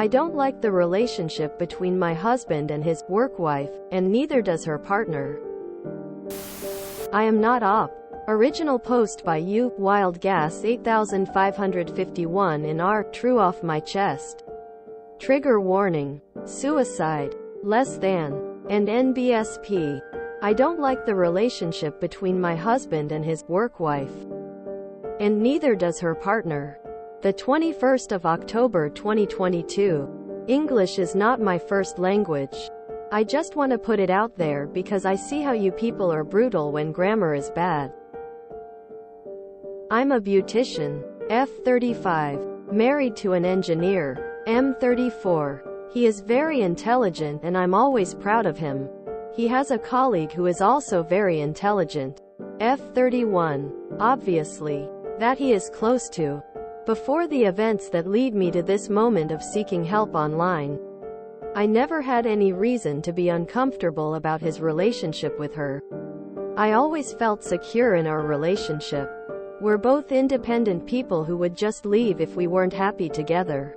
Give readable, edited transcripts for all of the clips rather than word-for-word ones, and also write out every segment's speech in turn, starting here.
I don't like the relationship between my husband and his work wife, and neither does her partner. I am not op. Original post by you, Wild Gas 8551 in R. True off my chest. Trigger warning. Suicide. Less than. And NBSP. I don't like the relationship between my husband and his work wife. And neither does her partner. The 21st of October 2022. English is not my first language. I just want to put it out there because I see how you people are brutal when grammar is bad. I'm a beautician. F35. Married to an engineer. M34. He is very intelligent and I'm always proud of him. He has a colleague who is also very intelligent. F31. Obviously. That he is close to. Before the events that lead me to this moment of seeking help online. I never had any reason to be uncomfortable about his relationship with her. I always felt secure in our relationship. We're both independent people who would just leave if we weren't happy together.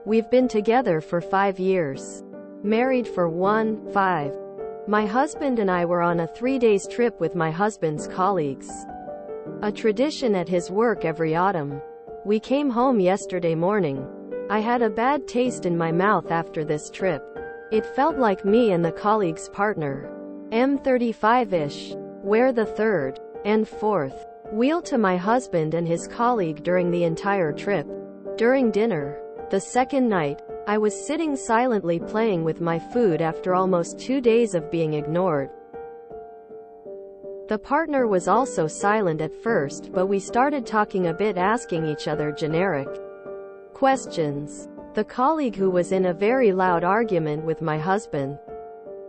We've been together for 5 years. Married for 5. My husband and I were on a 3-day trip with my husband's colleagues. A tradition at his work every autumn. We came home yesterday morning. I had a bad taste in my mouth after this trip. It felt like me and the colleague's partner. M35-ish. Were the third and fourth wheel to my husband and his colleague during the entire trip. During dinner. The second night, I was sitting silently playing with my food after almost 2 days of being ignored. The partner was also silent at first, but we started talking a bit, asking each other generic questions. The colleague, who was in a very loud argument with my husband,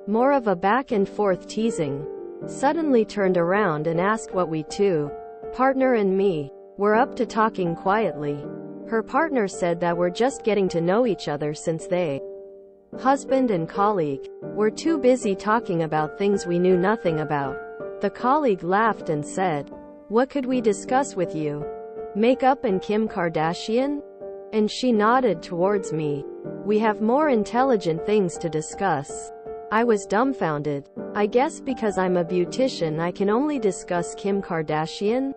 more of a back and forth teasing, suddenly turned around and asked what we two, partner and me, were up to talking quietly. Her partner said that we're just getting to know each other since they, husband and colleague, were too busy talking about things we knew nothing about. The colleague laughed and said, "What could we discuss with you? Makeup and Kim Kardashian?" And she nodded towards me. "We have more intelligent things to discuss." I was dumbfounded. I guess because I'm a beautician I can only discuss Kim Kardashian?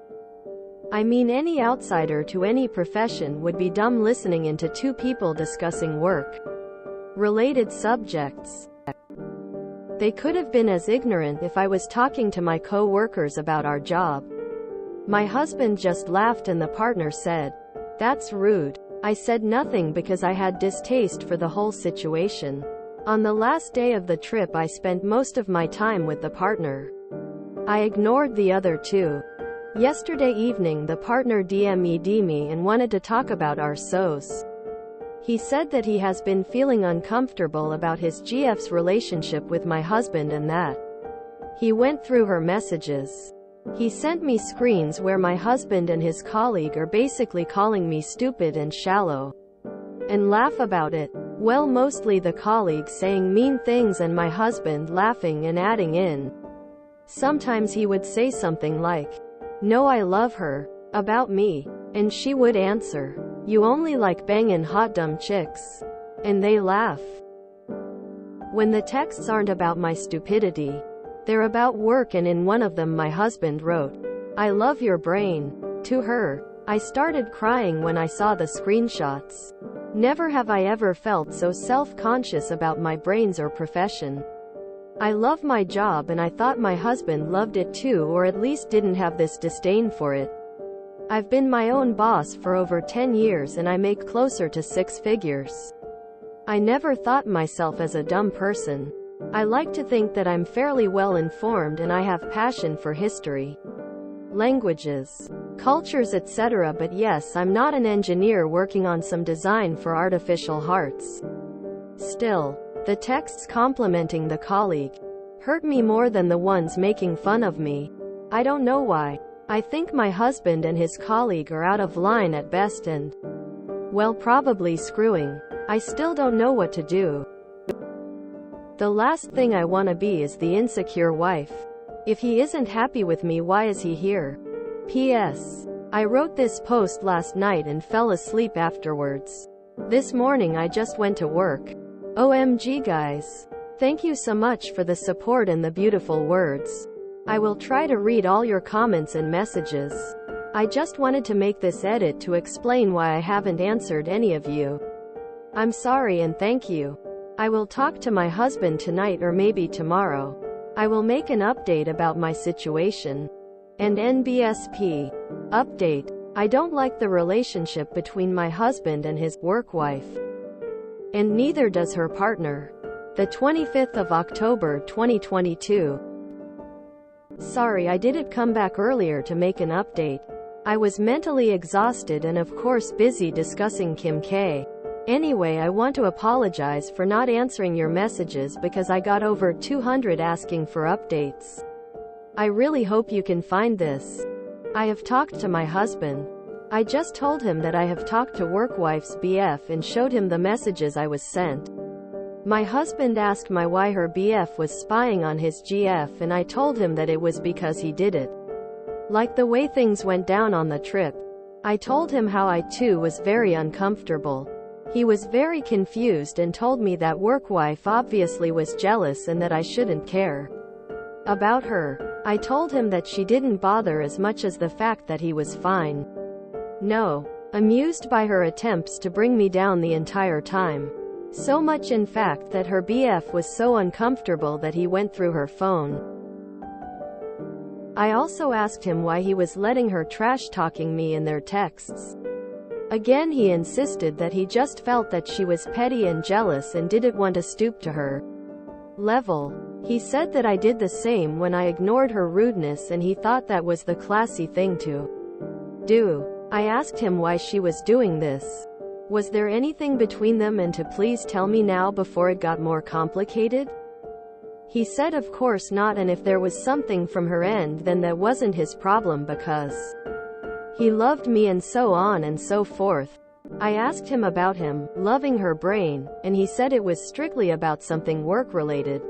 I mean, any outsider to any profession would be dumb listening into two people discussing work-related subjects. They could have been as ignorant if I was talking to my co-workers about our job. My husband just laughed and the partner said, "That's rude." I said nothing because I had distaste for the whole situation. On the last day of the trip I spent most of my time with the partner. I ignored the other two. Yesterday evening the partner DM'd me and wanted to talk about our SOS. He said that he has been feeling uncomfortable about his GF's relationship with my husband and that he went through her messages. He sent me screens where my husband and his colleague are basically calling me stupid and shallow, and laugh about it. Well, mostly the colleague saying mean things and my husband laughing and adding in. Sometimes he would say something like, "No, I love her," about me, and she would answer, "You only like bangin' hot dumb chicks." And they laugh. When the texts aren't about my stupidity, they're about work, and in one of them my husband wrote, "I love your brain," to her. I started crying when I saw the screenshots. Never have I ever felt so self-conscious about my brains or profession. I love my job and I thought my husband loved it too, or at least didn't have this disdain for it. I've been my own boss for over 10 years and I make closer to 6 figures. I never thought myself as a dumb person. I like to think that I'm fairly well informed and I have passion for history, languages, cultures, etc. But yes, I'm not an engineer working on some design for artificial hearts. Still, the texts complimenting the colleague hurt me more than the ones making fun of me. I don't know why. I think my husband and his colleague are out of line at best and, well, probably screwing. I still don't know what to do. The last thing I want to be is the insecure wife. If he isn't happy with me, why is he here? P.S. I wrote this post last night and fell asleep afterwards. This morning I just went to work. OMG guys. Thank you so much for the support and the beautiful words. I will try to read all your comments and messages. I just wanted to make this edit to explain why I haven't answered any of you. I'm sorry and thank you. I will talk to my husband tonight or maybe tomorrow. I will make an update about my situation. And NBSP. Update. I don't like the relationship between my husband and his work wife. And neither does her partner. The 25th of October 2022. Sorry I didn't come back earlier to make an update. I was mentally exhausted and of course busy discussing Kim K. Anyway, I want to apologize for not answering your messages because I got over 200 asking for updates. I really hope you can find this. I have talked to my husband. I just told him that I have talked to work wife's BF and showed him the messages I was sent. My husband asked me why her BF was spying on his GF and I told him that it was because he did it. Like the way things went down on the trip. I told him how I too was very uncomfortable. He was very confused and told me that work wife obviously was jealous and that I shouldn't care about her. I told him that she didn't bother as much as the fact that he was fine. No. Amused by her attempts to bring me down the entire time. So much in fact that her BF was so uncomfortable that he went through her phone. I also asked him why he was letting her trash-talking me in their texts. Again he insisted that he just felt that she was petty and jealous and didn't want to stoop to her level. He said that I did the same when I ignored her rudeness and he thought that was the classy thing to do. I asked him why she was doing this. Was there anything between them and to please tell me now before it got more complicated? He said of course not, and if there was something from her end then that wasn't his problem because he loved me and so on and so forth. I asked him about him loving her brain, and he said it was strictly about something work-related,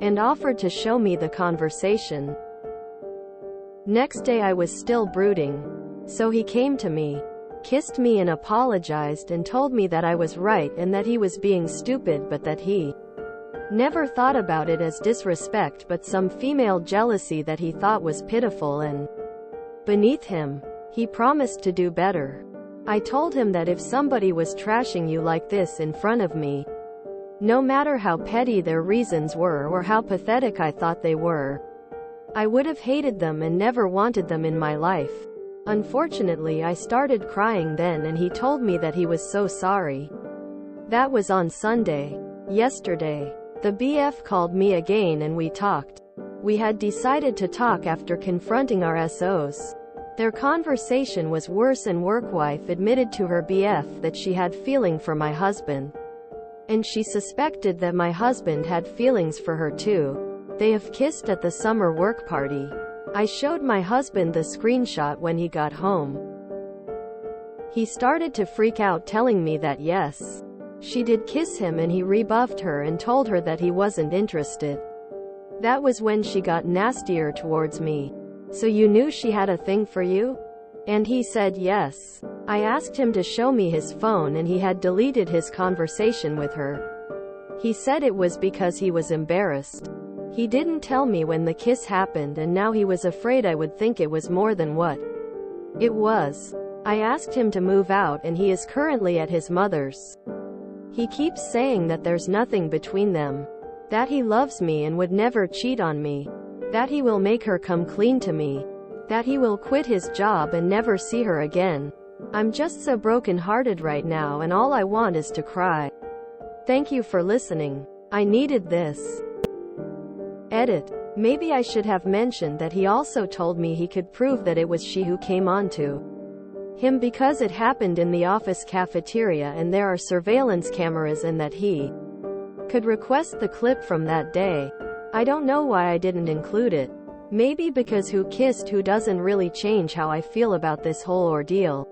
and offered to show me the conversation. Next day I was still brooding. So he came to me, kissed me and apologized and told me that I was right and that he was being stupid but that he never thought about it as disrespect but some female jealousy that he thought was pitiful and beneath him. He promised to do better. I told him that if somebody was trashing you like this in front of me, no matter how petty their reasons were or how pathetic I thought they were, I would have hated them and never wanted them in my life. Unfortunately, I started crying then and he told me that he was so sorry. That was on Sunday. Yesterday, the BF called me again and we talked. We had decided to talk after confronting our SOs. Their conversation was worse and workwife admitted to her BF that she had feeling for my husband. And she suspected that my husband had feelings for her too. They have kissed at the summer work party. I showed my husband the screenshot when he got home. He started to freak out telling me that yes, she did kiss him and he rebuffed her and told her that he wasn't interested. That was when she got nastier towards me. So you knew she had a thing for you? And he said yes. I asked him to show me his phone and he had deleted his conversation with her. He said it was because he was embarrassed. He didn't tell me when the kiss happened and now he was afraid I would think it was more than what it was. I asked him to move out and he is currently at his mother's. He keeps saying that there's nothing between them. That he loves me and would never cheat on me. That he will make her come clean to me. That he will quit his job and never see her again. I'm just so broken-hearted right now and all I want is to cry. Thank you for listening. I needed this. Edit. Maybe I should have mentioned that he also told me he could prove that it was she who came on to him because it happened in the office cafeteria and there are surveillance cameras and that he could request the clip from that day. I don't know why I didn't include it. Maybe because who kissed who doesn't really change how I feel about this whole ordeal.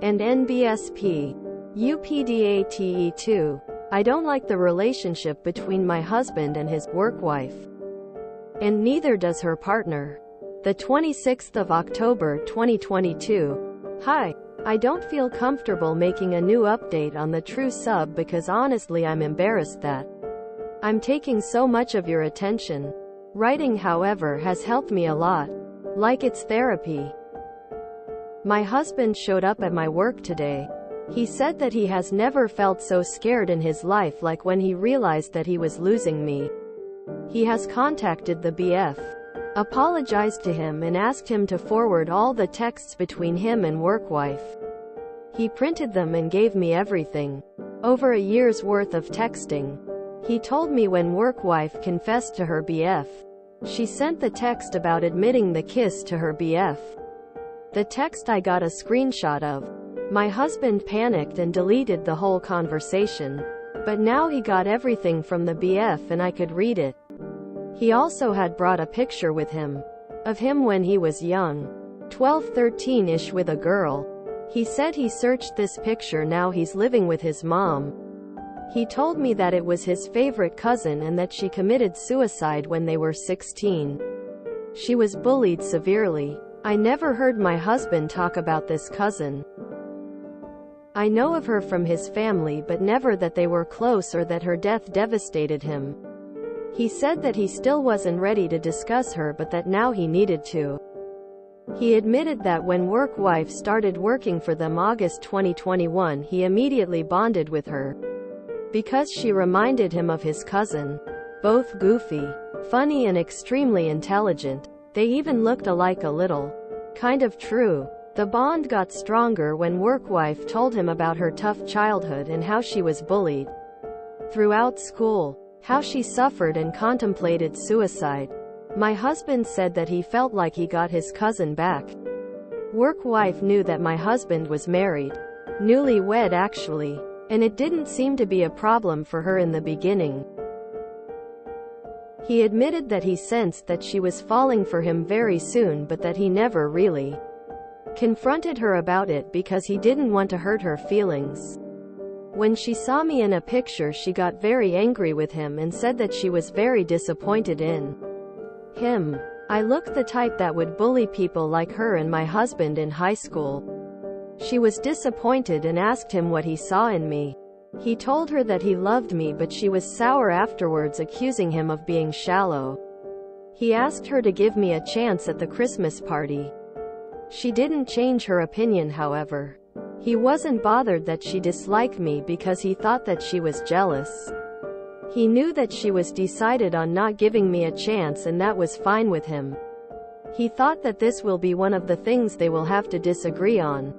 And NBSP. UPDATE2. I don't like the relationship between my husband and his work wife. And neither does her partner. The 26th of October 2022. Hi. I don't feel comfortable making a new update on the true sub because honestly I'm embarrassed that I'm taking so much of your attention. Writing, however, has helped me a lot. Like it's therapy. My husband showed up at my work today. He said that he has never felt so scared in his life like when he realized that he was losing me. He has contacted the BF, apologized to him and asked him to forward all the texts between him and work wife. He printed them and gave me everything. Over a year's worth of texting. He told me when work wife confessed to her BF. She sent the text about admitting the kiss to her BF. The text I got a screenshot of. My husband panicked and deleted the whole conversation. But now he got everything from the BF and I could read it. He also had brought a picture with him. Of him when he was young. 12-13-ish with a girl. He said he searched this picture now he's living with his mom. He told me that it was his favorite cousin and that she committed suicide when they were 16. She was bullied severely. I never heard my husband talk about this cousin. I know of her from his family but never that they were close or that her death devastated him. He said that he still wasn't ready to discuss her but that now he needed to. He admitted that when work wife started working for them August 2021 he immediately bonded with her. Because she reminded him of his cousin. Both goofy, funny and extremely intelligent. They even looked alike a little. Kind of true. The bond got stronger when work wife told him about her tough childhood and how she was bullied throughout school. How she suffered and contemplated suicide. My husband said that he felt like he got his cousin back. Work wife knew that my husband was married. Newlywed actually. And it didn't seem to be a problem for her in the beginning. He admitted that he sensed that she was falling for him very soon but that he never really confronted her about it because he didn't want to hurt her feelings. When she saw me in a picture she got very angry with him and said that she was very disappointed in him. I looked the type that would bully people like her and my husband in high school. She was disappointed and asked him what he saw in me. He told her that he loved me but she was sour afterwards, accusing him of being shallow. He asked her to give me a chance at the Christmas party. She didn't change her opinion however. He wasn't bothered that she disliked me because he thought that she was jealous. He knew that she was decided on not giving me a chance and that was fine with him. He thought that this will be one of the things they will have to disagree on.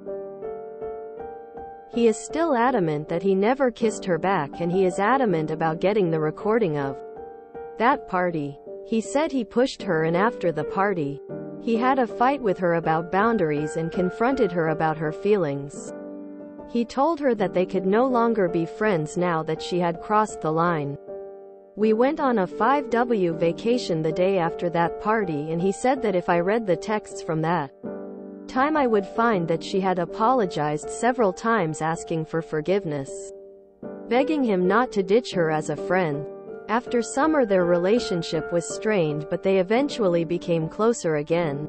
He is still adamant that he never kissed her back and he is adamant about getting the recording of that party. He said he pushed her and after the party, he had a fight with her about boundaries and confronted her about her feelings. He told her that they could no longer be friends now that she had crossed the line. We went on a 5W vacation the day after that party and he said that if I read the texts from that time I would find that she had apologized several times asking for forgiveness, begging him not to ditch her as a friend. After summer their relationship was strained but they eventually became closer again.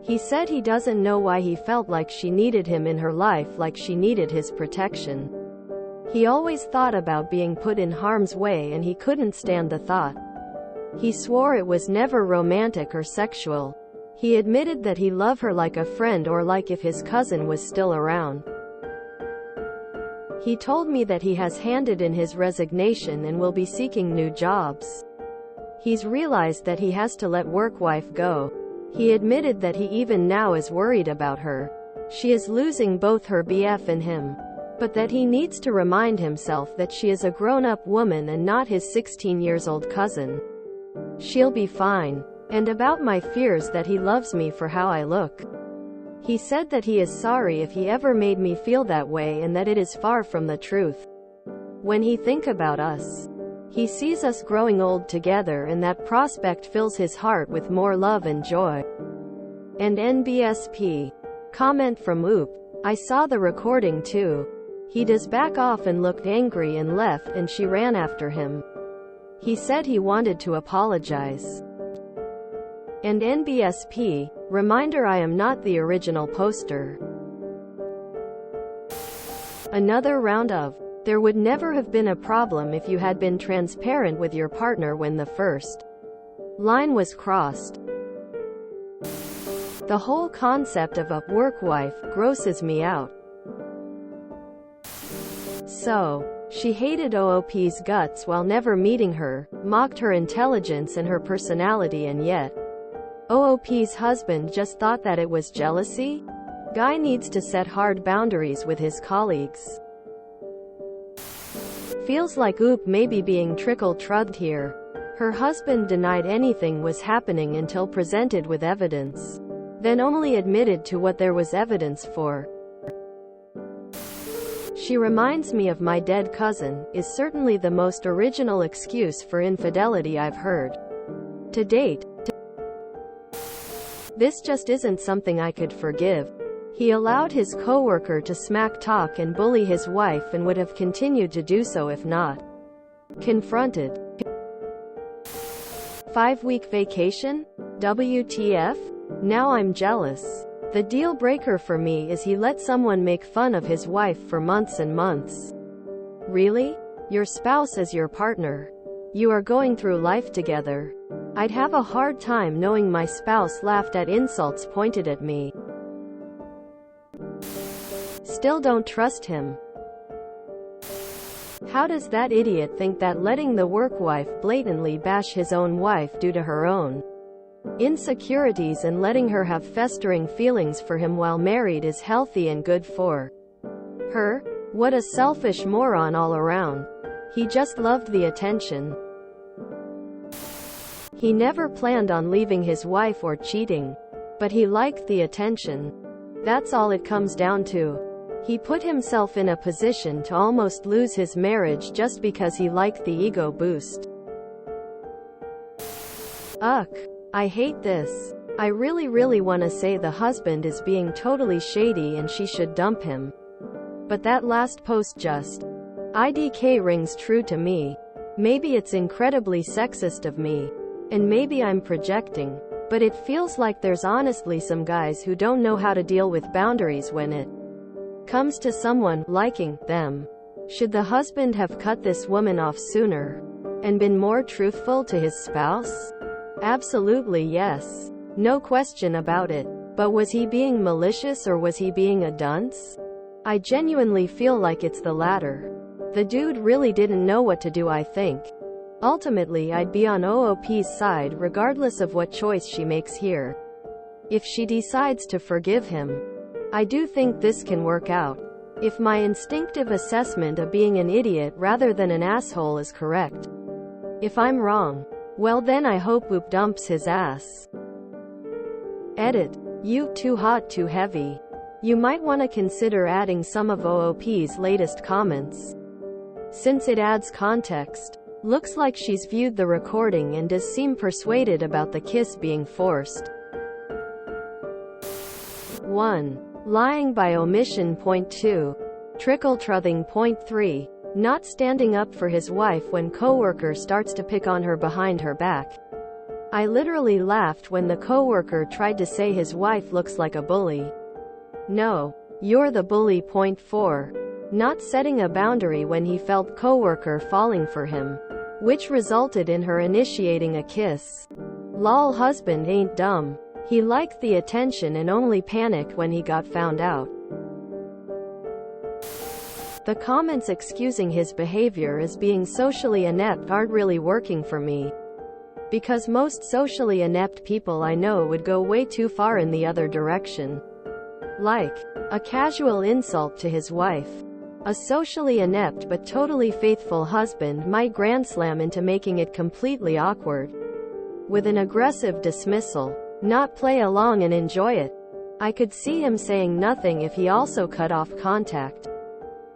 He said he doesn't know why he felt like she needed him in her life like she needed his protection. He always thought about being put in harm's way and he couldn't stand the thought. He swore it was never romantic or sexual. He admitted that he loved her like a friend or like if his cousin was still around. He told me that he has handed in his resignation and will be seeking new jobs. He's realized that he has to let work wife go. He admitted that he even now is worried about her. She is losing both her BF and him. But that he needs to remind himself that she is a grown-up woman and not his 16-year-old cousin. She'll be fine. And about my fears that he loves me for how I look. He said that he is sorry if he ever made me feel that way and that it is far from the truth. When he think about us, he sees us growing old together and that prospect fills his heart with more love and joy. And NBSP. Comment from Oop. I saw the recording too. He does back off and looked angry and left and she ran after him. He said he wanted to apologize. And NBSP, reminder I am not the original poster. Another round of, there would never have been a problem if you had been transparent with your partner when the first line was crossed. The whole concept of a work wife grosses me out. So, she hated OOP's guts while never meeting her, mocked her intelligence and her personality, and yet OOP's husband just thought that it was jealousy? Guy needs to set hard boundaries with his colleagues. Feels like OOP may be being trickle-trugged here. Her husband denied anything was happening until presented with evidence, then only admitted to what there was evidence for. She reminds me of my dead cousin, is certainly the most original excuse for infidelity I've heard to date. This just isn't something I could forgive. He allowed his coworker to smack talk and bully his wife and would have continued to do so if not confronted. 5-week vacation? WTF? Now I'm jealous. The deal breaker for me is he let someone make fun of his wife for months and months. Really? Your spouse is your partner. You are going through life together. I'd have a hard time knowing my spouse laughed at insults pointed at me. Still don't trust him. How does that idiot think that letting the work wife blatantly bash his own wife due to her own insecurities and letting her have festering feelings for him while married is healthy and good for her? What a selfish moron all around. He just loved the attention. He never planned on leaving his wife or cheating, but he liked the attention. That's all it comes down to. He put himself in a position to almost lose his marriage just because he liked the ego boost. Ugh. I hate this. I really want to say the husband is being totally shady and she should dump him. But that last post just IDK rings true to me. Maybe it's incredibly sexist of me. And maybe I'm projecting. But it feels like there's honestly some guys who don't know how to deal with boundaries when it comes to someone liking them. Should the husband have cut this woman off sooner and been more truthful to his spouse? Absolutely yes. No question about it. But was he being malicious or was he being a dunce? I genuinely feel like it's the latter. The dude really didn't know what to do, I think. Ultimately, I'd be on OOP's side regardless of what choice she makes here. If she decides to forgive him, I do think this can work out. If my instinctive assessment of being an idiot rather than an asshole is correct. If I'm wrong, well then I hope OOP dumps his ass. Edit. You too hot too heavy. You might want to consider adding some of OOP's latest comments, since it adds context. Looks like she's viewed the recording and does seem persuaded about the kiss being forced. 1. Lying by omission. Point 2. Trickle-truthing. Point 3. Not standing up for his wife when coworker starts to pick on her behind her back. I literally laughed when the coworker tried to say his wife looks like a bully. No, you're the bully. Point 4. Not setting a boundary when he felt coworker falling for him, which resulted in her initiating a kiss. Lol, husband ain't dumb. He liked the attention and only panicked when he got found out. The comments excusing his behavior as being socially inept aren't really working for me. Because most socially inept people I know would go way too far in the other direction. Like a casual insult to his wife. A socially inept but totally faithful husband might grand slam into making it completely awkward with an aggressive dismissal, not play along and enjoy it. I could see him saying nothing if he also cut off contact.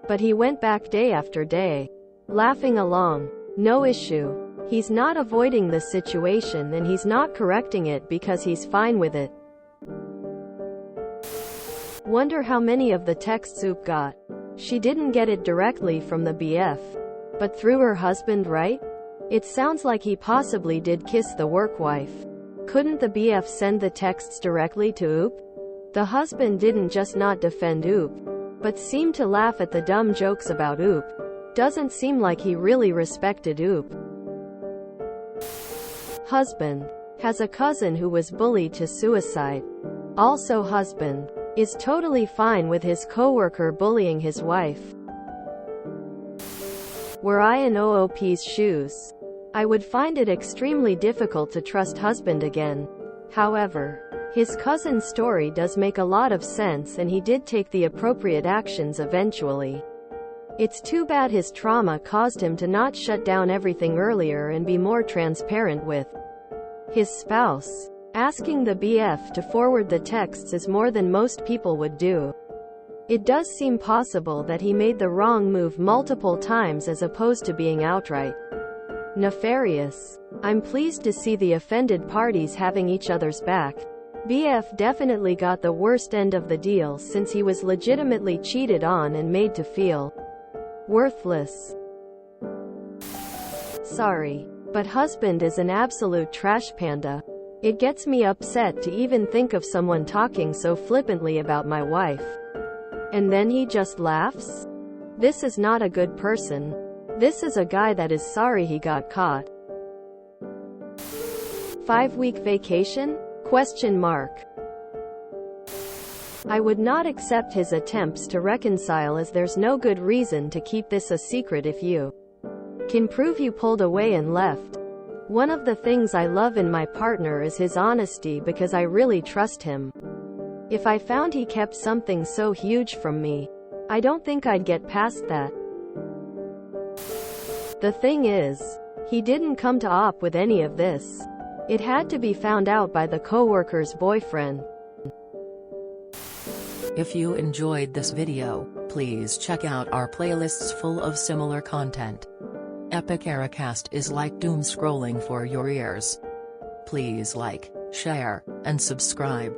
But he went back day after day, laughing along. No issue. He's not avoiding the situation and he's not correcting it because he's fine with it. Wonder how many of the texts OOP got. She didn't get it directly from the BF, but through her husband, right? It sounds like he possibly did kiss the work wife. Couldn't the BF send the texts directly to OOP? The husband didn't just not defend OOP. but seemed to laugh at the dumb jokes about Oop. Doesn't seem like he really respected Oop. Husband has a cousin who was bullied to suicide. Also, husband is totally fine with his coworker bullying his wife. Were I in OOP's shoes, I would find it extremely difficult to trust husband again. However, his cousin's story does make a lot of sense, and he did take the appropriate actions eventually. It's too bad his trauma caused him to not shut down everything earlier and be more transparent with his spouse. Asking the BF to forward the texts is more than most people would do. It does seem possible that he made the wrong move multiple times as opposed to being outright nefarious. I'm pleased to see the offended parties having each other's back. BF definitely got the worst end of the deal since he was legitimately cheated on and made to feel worthless. Sorry, but husband is an absolute trash panda. It gets me upset to even think of someone talking so flippantly about my wife. And then he just laughs? This is not a good person. This is a guy that is sorry he got caught. 5-week vacation? Question mark. I would not accept his attempts to reconcile, as there's no good reason to keep this a secret if you can prove you pulled away and left. One of the things I love in my partner is his honesty, because I really trust him. If I found he kept something so huge from me, I don't think I'd get past that. The thing is, he didn't come to OP with any of this. It had to be found out by the coworker's boyfriend. If you enjoyed this video, please check out our playlists full of similar content. Epic Eracast is like doom scrolling for your ears. Please like, share, and subscribe.